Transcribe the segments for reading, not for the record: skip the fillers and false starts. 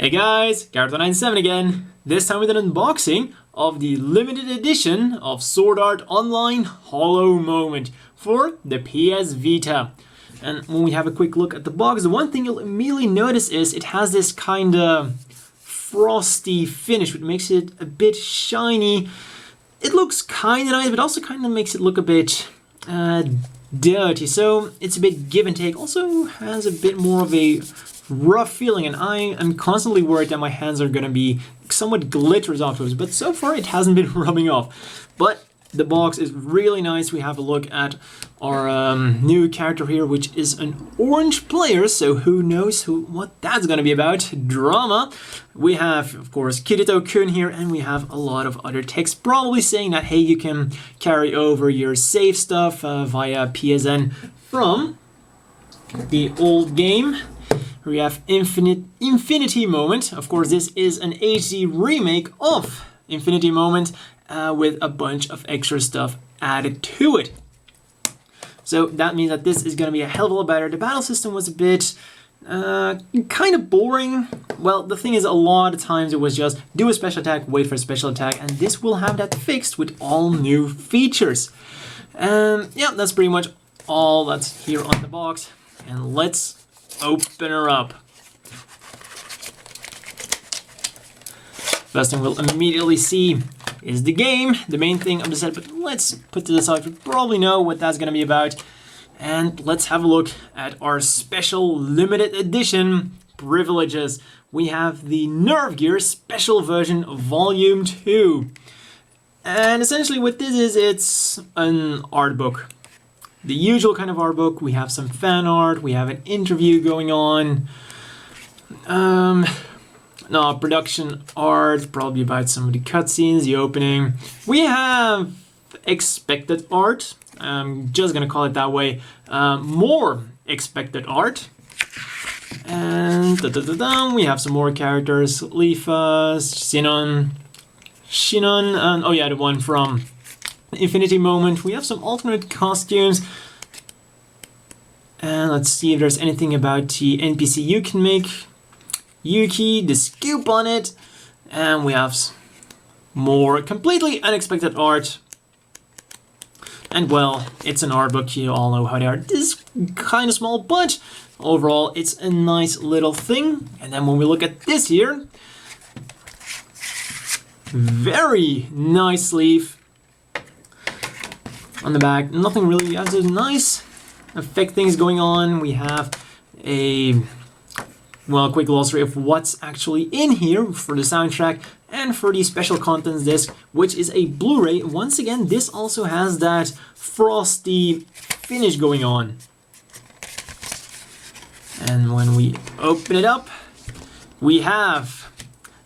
Hey guys, Garrett97 again. This time with an unboxing of the limited edition of Sword Art Online Hollow Moment for the PS Vita. And when we have a quick look at the box, the one thing you'll immediately notice is it has this kind of frosty finish, which makes it a bit shiny. It looks kind of nice, but also kind of makes it look a bit dirty. So it's a bit give and take. Also has a bit more of a rough feeling, and I am constantly worried that my hands are going to be somewhat glittery afterwards, but so far it hasn't been rubbing off. But the box is really nice. We have a look at our new character here, which is an orange player, so who knows what that's going to be about. Drama. We have, of course, Kirito-kun here, and we have a lot of other text probably saying that, hey, you can carry over your save stuff via PSN from the old game. We have Infinity Moment. Of course, this is an HD remake of Infinity Moment with a bunch of extra stuff added to it. So that means that this is going to be a hell of a lot better. The battle system was a bit kind of boring. Well, the thing is, a lot of times it was just do a special attack, wait for a special attack, and this will have that fixed with all new features. Yeah, that's pretty much all that's here on the box. And let's open her up. First thing we'll immediately see is the game, the main thing of the set, but let's put to the side. You probably know what that's going to be about. And let's have a look at our special limited edition privileges. We have the Nerve Gear Special Version Volume 2. And essentially what this is, it's an art book. The usual kind of art book. We have some fan art, we have an interview going on. No, production art, probably about some of the cutscenes, the opening. We have expected art. I'm just gonna call it that way. More expected art. And we have some more characters. Leafa, Shinon, and oh yeah, the one from Infinity Moment. We have some alternate costumes. And let's see if there's anything about the NPC you can make. Yuki, the scoop on it. And we have more completely unexpected art. And well, it's an art book, you all know how they are. This is kind of small, but overall it's a nice little thing. And then when we look at this here, very nice sleeve. On the back, nothing really has a nice effect things going on. We have a quick glossary of what's actually in here for the soundtrack and for the special contents disc, which is a Blu-ray. Once again, this also has that frosty finish going on. And when we open it up, we have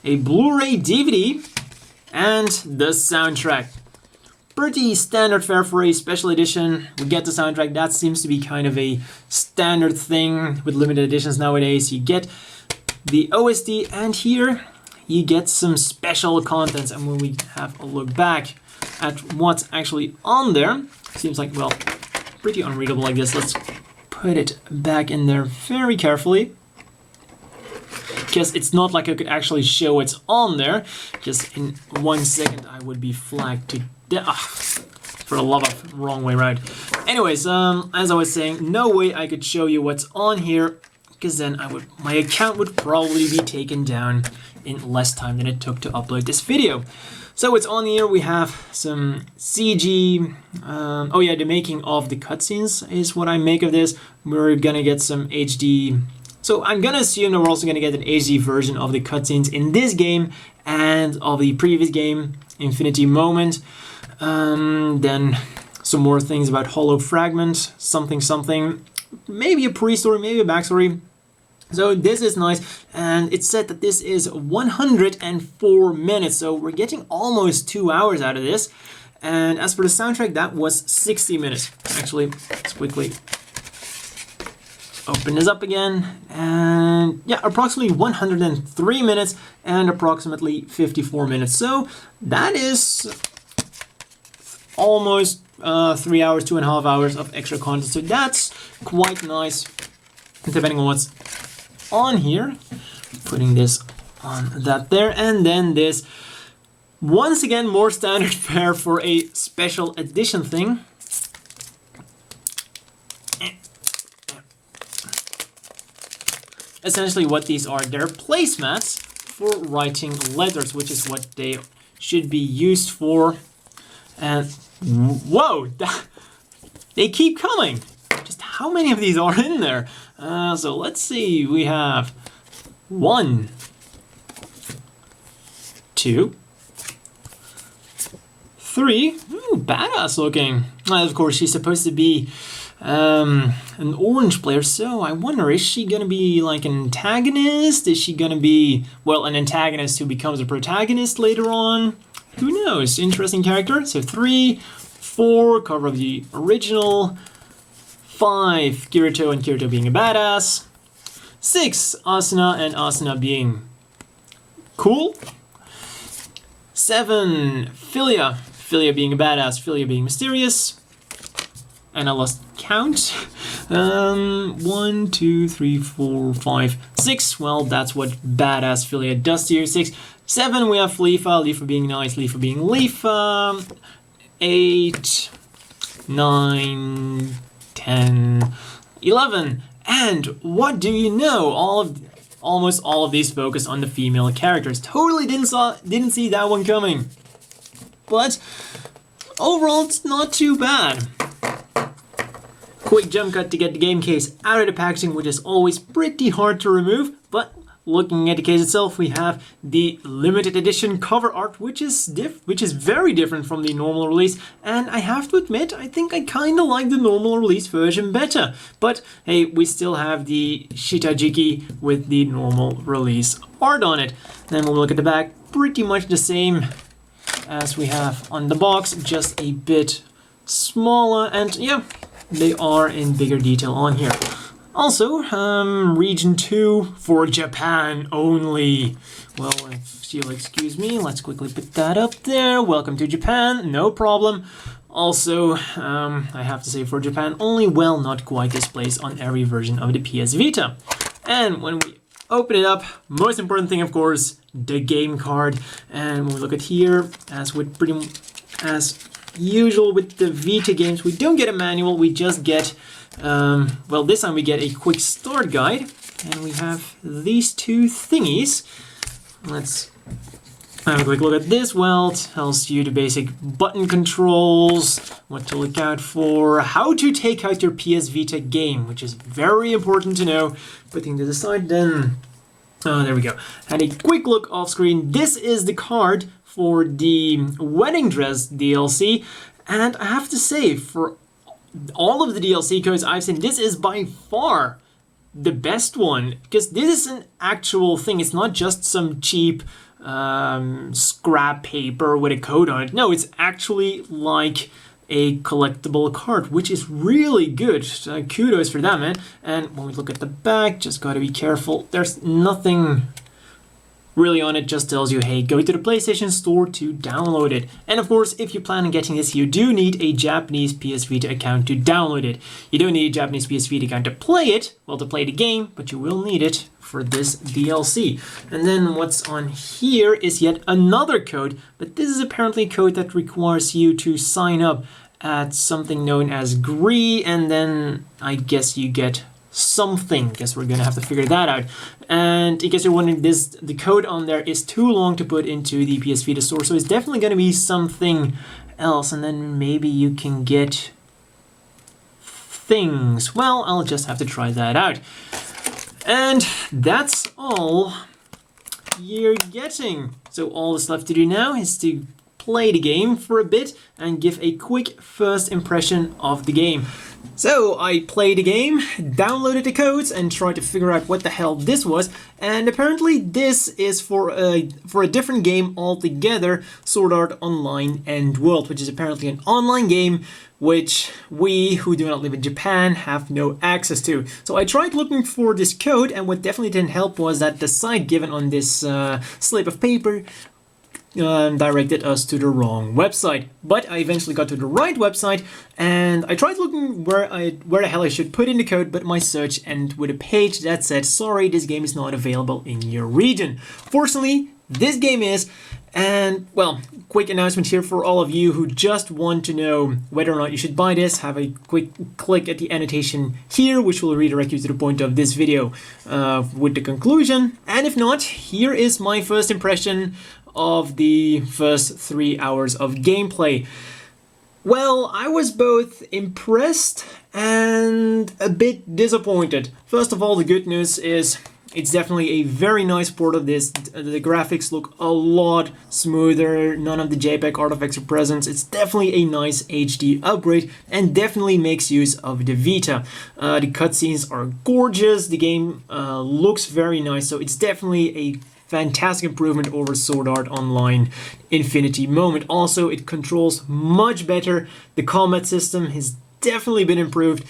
a Blu-ray DVD and the soundtrack. Pretty standard fare for a special edition. We get the soundtrack. That seems to be kind of a standard thing with limited editions nowadays. You get the OST, and here you get some special contents. And when we have a look back at what's actually on there, seems like, well, pretty unreadable like this. Let's put it back in there very carefully, because it's not like I could actually show what's on there. Just in 1 second I would be flagged to for a lot of wrong way right. Anyways, as I was saying, no way I could show you what's on here, because then my account would probably be taken down in less time than it took to upload this video. So what's on here, we have some CG. Oh yeah, the making of the cutscenes is what I make of this. We're gonna get some HD. So I'm gonna assume that we're also gonna get an HD version of the cutscenes in this game and of the previous game, Infinity Moment. Then some more things about Hollow Fragment, something, maybe a pre-story, maybe a backstory. So this is nice, and it's said that this is 104 minutes, so we're getting almost 2 hours out of this. And as for the soundtrack, that was 60 minutes. Actually, let's quickly open this up again, and yeah, approximately 103 minutes and approximately 54 minutes. So that is almost 3 hours, 2.5 hours of extra content. So that's quite nice, depending on what's on here. Putting this on that there. And then this, once again, more standard fare for a special edition thing. Essentially what these are, they're placemats for writing letters, which is what they should be used for. And whoa, they keep coming. Just how many of these are in there? So let's see, we have 1, 2, 3. Ooh, badass looking. Of course, she's supposed to be an orange player, so I wonder, is she gonna be like an antagonist? Is she gonna be, well, an antagonist who becomes a protagonist later on? Who knows? Interesting character. So 3, 4, cover of the original. 5, Kirito, and Kirito being a badass. 6, Asuna, and Asuna being cool. 7, Philia. Philia being a badass, Philia being mysterious. And I lost count. 1, 2, 3, 4, 5, 6. Well, that's what badass Philia does to you. 6. 7, we have Leafa. Leafa being nice, Leafa being Leafa. 8, 9, 10, 11. And what do you know? Almost all of these focus on the female characters. Totally didn't see that one coming. But overall, it's not too bad. Quick jump cut to get the game case out of the packaging, which is always pretty hard to remove, but looking at the case itself, we have the limited edition cover art, which is very different from the normal release, and I have to admit, I think I kinda like the normal release version better. But hey, we still have the Shitajiki with the normal release art on it. Then when we look at the back, pretty much the same as we have on the box, just a bit smaller, and yeah, they are in bigger detail on here. Also, region 2 for Japan only. Well, if you'll excuse me, let's quickly put that up there. Welcome to Japan, no problem. Also, I have to say for Japan only, well, not quite this place on every version of the PS Vita. And when we open it up, most important thing, of course, the game card. And when we look at here, as usual with the Vita games, we don't get a manual, we just get, well, this time we get a quick start guide, and we have these two thingies. Let's have a quick look at this. Well, it tells you the basic button controls, what to look out for, how to take out your PS Vita game, which is very important to know. Putting to the side, then, there we go. And a quick look off screen. This is the card for the Wedding Dress DLC, and I have to say, for all of the DLC codes I've seen, this is by far the best one, because this is an actual thing. It's not just some cheap scrap paper with a code on it. No, it's actually like a collectible card, which is really good. Kudos for that, man. And when we look at the back, just gotta be careful. There's nothing really on it, just tells you, hey, go to the PlayStation Store to download it. And of course, if you plan on getting this, you do need a Japanese PS Vita account to download it. You don't need a Japanese PS Vita account to play it, well, to play the game, but you will need it for this DLC. And then what's on here is yet another code, but this is apparently a code that requires you to sign up at something known as GREE, and then I guess you get something. Guess we're gonna have to figure that out. And in case you're wondering, the code on there is too long to put into the PS Vita store, so it's definitely gonna be something else, and then maybe you can get things. Well, I'll just have to try that out. And that's all you're getting. So all that's left to do now is to play the game for a bit and give a quick first impression of the game. So I played the game, downloaded the codes, and tried to figure out what the hell this was. And apparently this is for a different game altogether, Sword Art Online End World, which is apparently an online game which we who do not live in Japan have no access to. So I tried looking for this code, and what definitely didn't help was that the site given on this slip of paper directed us to the wrong website. But I eventually got to the right website, and I tried looking where the hell I should put in the code, but my search ended with a page that said, sorry, this game is not available in your region. Fortunately, this game is. And, well, quick announcement here for all of you who just want to know whether or not you should buy this. Have a quick click at the annotation here, which will redirect you to the point of this video with the conclusion. And if not, here is my first impression of the first 3 hours of gameplay. Well, I was both impressed and a bit disappointed. First of all, the good news is it's definitely a very nice port of this. The graphics look a lot smoother, none of the JPEG artifacts are present. It's definitely a nice HD upgrade and definitely makes use of the Vita. The cutscenes are gorgeous, the game looks very nice, so it's definitely a fantastic improvement over Sword Art Online Infinity Moment. Also, it controls much better. The combat system has definitely been improved.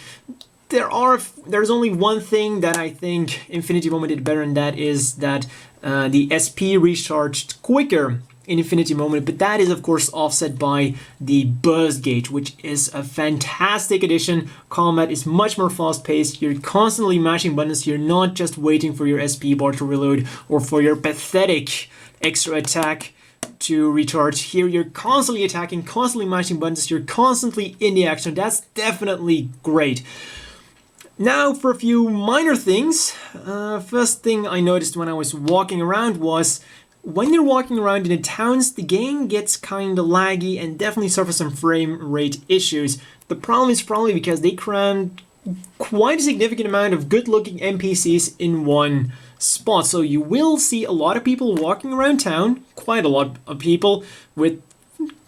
There's only one thing that I think Infinity Moment did better, and that is that the SP recharged quicker in Infinity Moment, but that is of course offset by the burst gauge, which is a fantastic addition. Combat is much more fast-paced, you're constantly mashing buttons, you're not just waiting for your SP bar to reload or for your pathetic extra attack to recharge. Here you're constantly attacking, constantly mashing buttons, you're constantly in the action. That's definitely great. Now for a few minor things. First thing I noticed when I was walking around was when you're walking around in the towns, the game gets kind of laggy and definitely suffers some frame rate issues. The problem is probably because they crammed quite a significant amount of good-looking NPCs in one spot. So you will see a lot of people walking around town, quite a lot of people with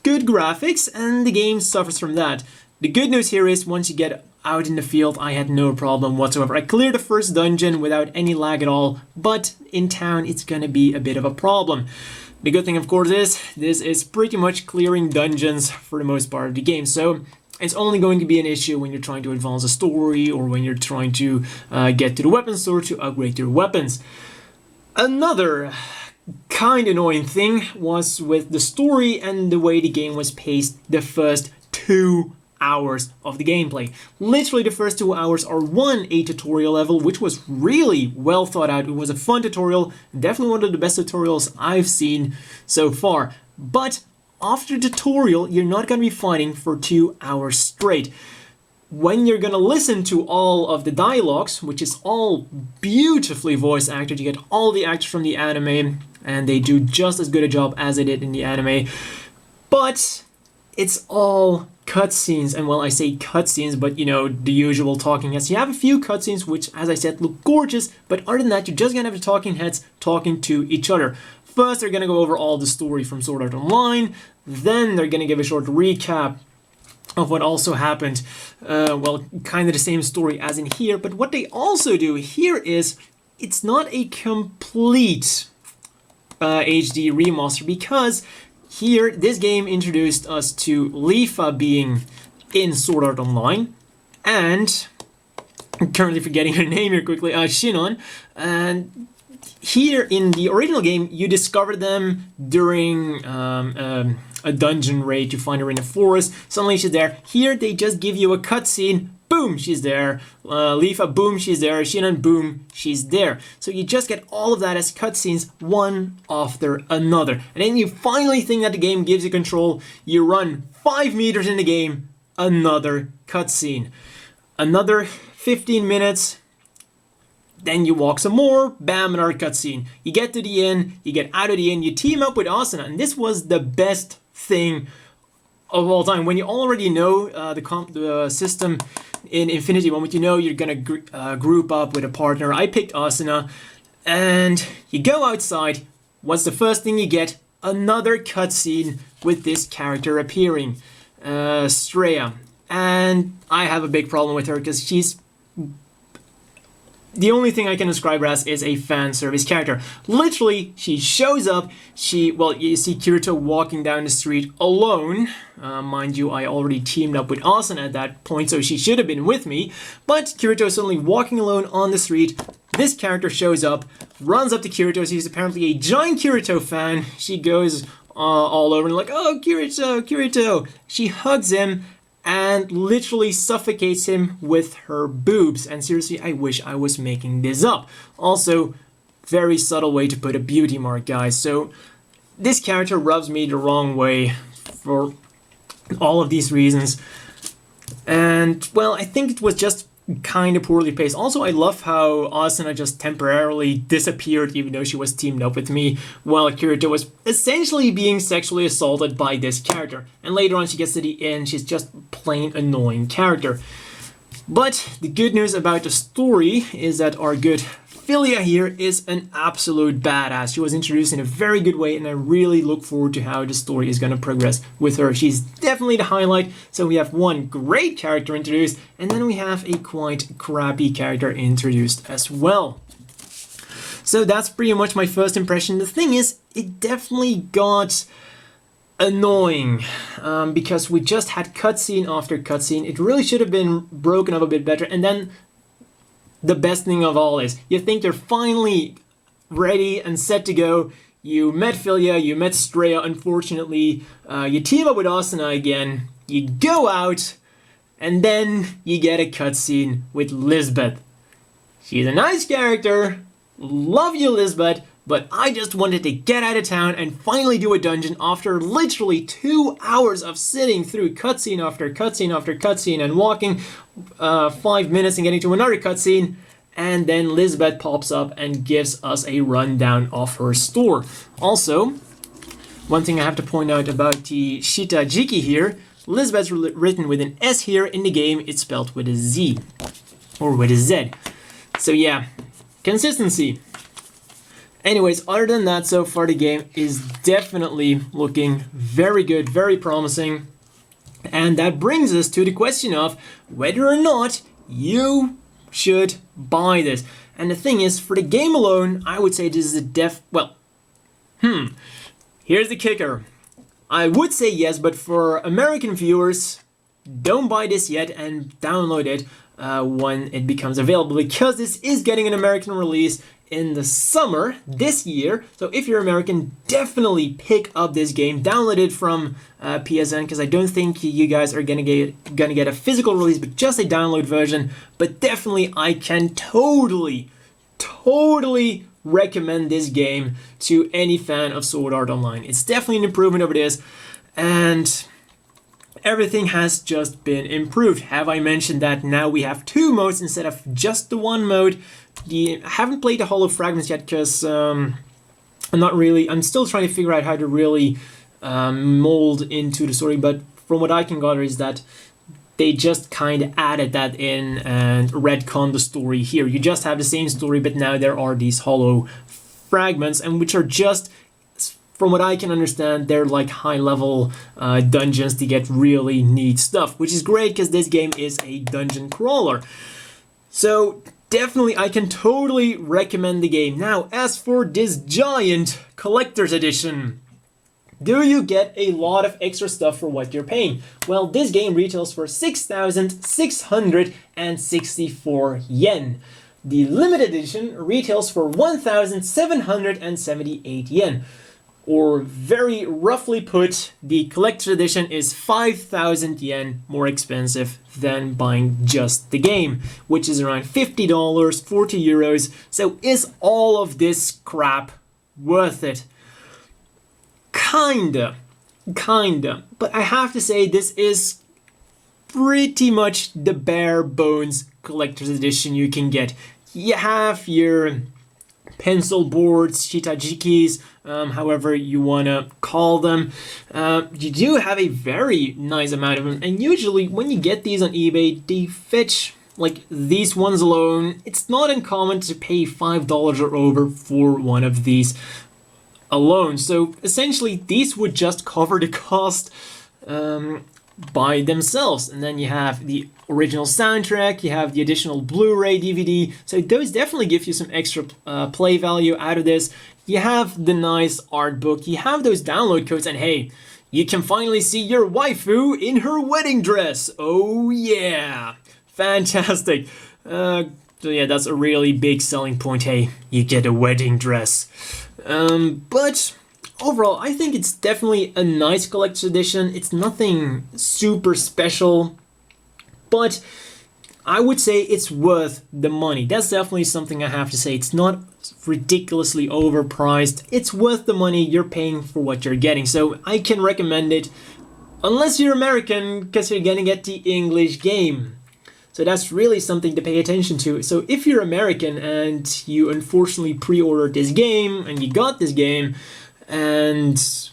good graphics, and the game suffers from that. The good news here is once you get out in the field, I had no problem whatsoever. I cleared the first dungeon without any lag at all, but in town it's gonna be a bit of a problem. The good thing, of course, is this is pretty much clearing dungeons for the most part of the game, so it's only going to be an issue when you're trying to advance a story or when you're trying to get to the weapon store to upgrade your weapons. Another kind of annoying thing was with the story and the way the game was paced the first 2 hours of the gameplay. Literally the first 2 hours are a tutorial level, which was really well thought out. It was a fun tutorial, definitely one of the best tutorials I've seen so far. But after the tutorial, you're not going to be fighting for 2 hours straight. When you're going to listen to all of the dialogues, which is all beautifully voice acted, you get all the actors from the anime, and they do just as good a job as they did in the anime. But it's all cutscenes, and well, I say cutscenes, but you know, the usual talking heads. You have a few cutscenes which, as I said, look gorgeous, but other than that, you're just gonna have the talking heads talking to each other. First, they're gonna go over all the story from Sword Art Online, then they're gonna give a short recap of what also happened. Well, kind of the same story as in here, but what they also do here is, it's not a complete HD remaster, because here, this game introduced us to Leafa being in Sword Art Online, and I'm currently forgetting her name here quickly, Shinon. And here in the original game, you discover them during a dungeon raid. You find her in a forest, suddenly she's there. Here, they just give you a cutscene. Boom, she's there. Leafa, boom, she's there. Shinon, boom, she's there. So you just get all of that as cutscenes, one after another. And then you finally think that the game gives you control. You run 5 meters in the game, another cutscene. Another 15 minutes, then you walk some more, bam, another cutscene. You get to the inn, you get out of the inn, you team up with Asuna, and this was the best thing of all time. When you already know the system in Infinity Moment, you know you're gonna group up with a partner. I picked Asuna, and you go outside. What's the first thing you get? Another cutscene with this character appearing, Straya. And I have a big problem with her because she's the only thing I can describe her as is a fan service character. Literally, she shows up, well, you see Kirito walking down the street alone. Mind you, I already teamed up with Asuna at that point, so she should have been with me. But Kirito is suddenly walking alone on the street. This character shows up, runs up to Kirito. She's apparently a giant Kirito fan. She goes all over and like, oh, Kirito, Kirito. She hugs him and literally suffocates him with her boobs. And seriously, I wish I was making this up. Also, very subtle way to put a beauty mark, guys. So this character rubs me the wrong way for all of these reasons. And, well, I think it was just kind of poorly paced. Also, I love how Asuna just temporarily disappeared even though she was teamed up with me, while Kirito was essentially being sexually assaulted by this character. And later on she gets to the end, she's just plain annoying character. But the good news about the story is that our good Philia here is an absolute badass. She was introduced in a very good way, and I really look forward to how the story is going to progress with her. She's definitely the highlight. So we have one great character introduced, and then we have a quite crappy character introduced as well. So that's pretty much my first impression. The thing is, it definitely got annoying because we just had cutscene after cutscene. It really should have been broken up a bit better, and then the best thing of all is, you think you're finally ready and set to go. You met Philia, you met Straya, unfortunately. You team up with Asuna again. You go out, and then you get a cutscene with Lisbeth. She's a nice character. Love you, Lisbeth. But I just wanted to get out of town and finally do a dungeon after literally 2 hours of sitting through cutscene after cutscene after cutscene and walking 5 minutes and getting to another cutscene. And then Lisbeth pops up and gives us a rundown of her store. Also, one thing I have to point out about the Shitajiki here, Lisbeth's written with an S here. In the game, it's spelled with a Z or with a Z. So yeah, consistency. Anyways, other than that, so far the game is definitely looking very good, very promising. And that brings us to the question of whether or not you should buy this. And the thing is, for the game alone, I would say this is a here's the kicker. I would say yes, but for American viewers, don't buy this yet and download it when it becomes available, because this is getting an American release in the summer this year. So if you're American, definitely pick up this game, download it from PSN, because I don't think you guys are gonna get a physical release, but just a download version. But definitely, I can totally recommend this game to any fan of Sword Art Online. It's definitely an improvement over this, and everything has just been improved. Have I mentioned that now we have 2 modes instead of just the 1 mode? I haven't played the Hollow Fragments yet because I'm still trying to figure out how to really mold into the story, but from what I can gather is that they just kind of added that in and retconned the story here. You just have the same story, but now there are these Hollow Fragments, and which are just, from what I can understand, they're like high-level dungeons to get really neat stuff, which is great because this game is a dungeon crawler. So definitely, I can totally recommend the game. Now, as for this giant collector's edition, do you get a lot of extra stuff for what you're paying? Well, this game retails for 6,664 yen. The limited edition retails for 1,778 yen. Or very roughly put, the collector's edition is 5,000 yen more expensive than buying just the game, which is around $50, 40 euros. So is all of this crap worth it? Kinda. But I have to say, this is pretty much the bare bones collector's edition you can get. You have your pencil boards, shitajikis, however you want to call them. You do have a very nice amount of them, and usually when you get these on eBay, they fetch, like these ones alone, it's not uncommon to pay $5 or over for one of these alone. So essentially these would just cover the cost by themselves. And then you have the original soundtrack, you have the additional Blu-ray DVD, so those definitely give you some extra play value out of this. You have the nice art book, you have those download codes, and hey, you can finally see your waifu in her wedding dress. Oh yeah, fantastic. So yeah, that's a really big selling point. Hey, you get a wedding dress. But overall, I think it's definitely a nice collector's edition. It's nothing super special, but I would say it's worth the money. That's definitely something I have to say. It's not ridiculously overpriced. It's worth the money you're paying for what you're getting. So I can recommend it, unless you're American, because you're gonna get the English game. So that's really something to pay attention to. So if you're American and you unfortunately pre-ordered this game and you got this game and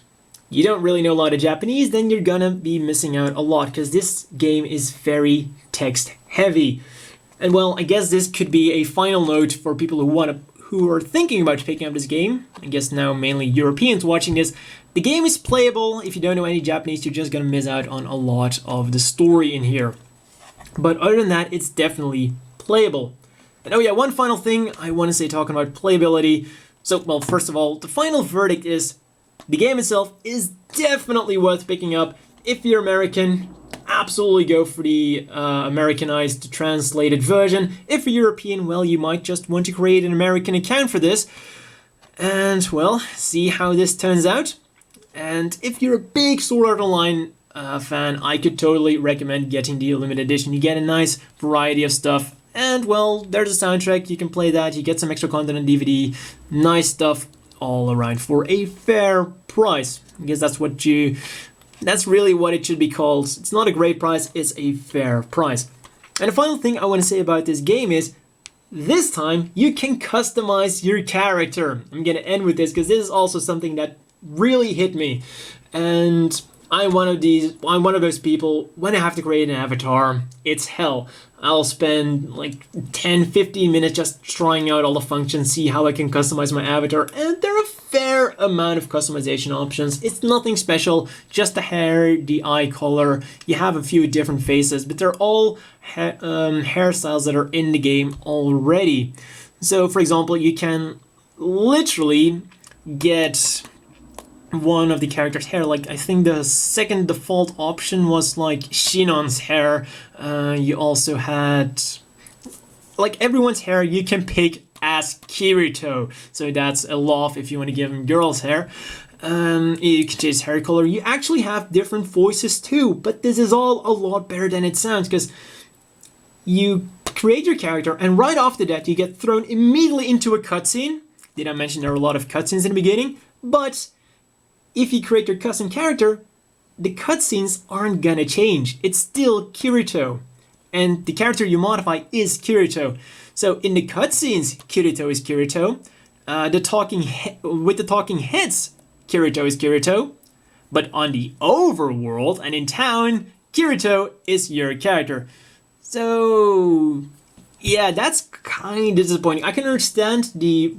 you don't really know a lot of Japanese, then you're gonna be missing out a lot, because this game is very text heavy. And well, I guess this could be a final note for people who are thinking about picking up this game. I guess now mainly Europeans watching this. The game is playable. If you don't know any Japanese, you're just gonna miss out on a lot of the story in here. But other than that, it's definitely playable. And oh yeah, one final thing I want to say talking about playability. So, well, first of all, the final verdict is the game itself is definitely worth picking up. If you're American, absolutely go for the Americanized translated version. If you're European, well, you might just want to create an American account for this. And, well, see how this turns out. And if you're a big Sword Art Online fan, I could totally recommend getting the limited edition. You get a nice variety of stuff, and well, there's a soundtrack, you can play that, you get some extra content on DVD, nice stuff all around for a fair price. I guess that's really what it should be called. It's not a great price, it's a fair price. And the final thing I want to say about this game is, this time you can customize your character. I'm gonna end with this because this is also something that really hit me. And I'm one of those people, when I have to create an avatar, it's hell. I'll spend like 10-15 minutes just trying out all the functions, see how I can customize my avatar, and there are a fair amount of customization options. It's nothing special, just the hair, the eye color. You have a few different faces, but they're all hairstyles that are in the game already. So for example, you can literally get one of the characters' hair. Like, I think the second default option was like Shinon's hair. You also had, like, everyone's hair you can pick as Kirito. So that's a laugh if you want to give him girl's hair. You can change hair color. You actually have different voices too, but this is all a lot better than it sounds, because you create your character and right after that you get thrown immediately into a cutscene. Did I mention there are a lot of cutscenes in the beginning? But if you create your custom character, the cutscenes aren't gonna change. It's still Kirito. And the character you modify is Kirito. So in the cutscenes, Kirito is Kirito. With the talking heads, Kirito is Kirito. But on the overworld and in town, Kirito is your character. So yeah, that's kind of disappointing. I can understand the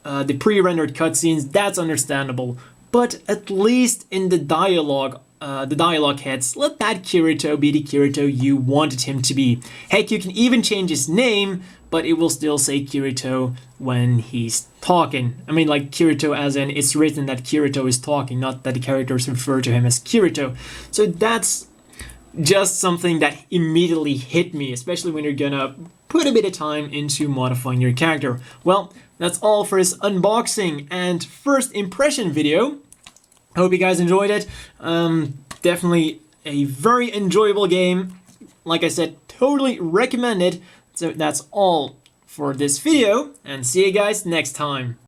pre-rendered cutscenes, that's understandable. But at least in the dialogue heads, let that Kirito be the Kirito you wanted him to be. Heck, you can even change his name, but it will still say Kirito when he's talking. I mean, like Kirito as in it's written that Kirito is talking, not that the characters refer to him as Kirito. So that's just something that immediately hit me, especially when you're gonna put a bit of time into modifying your character. Well, that's all for this unboxing and first impression video. Hope you guys enjoyed it. Definitely a very enjoyable game. Like I said, totally recommend it. So that's all for this video, and see you guys next time.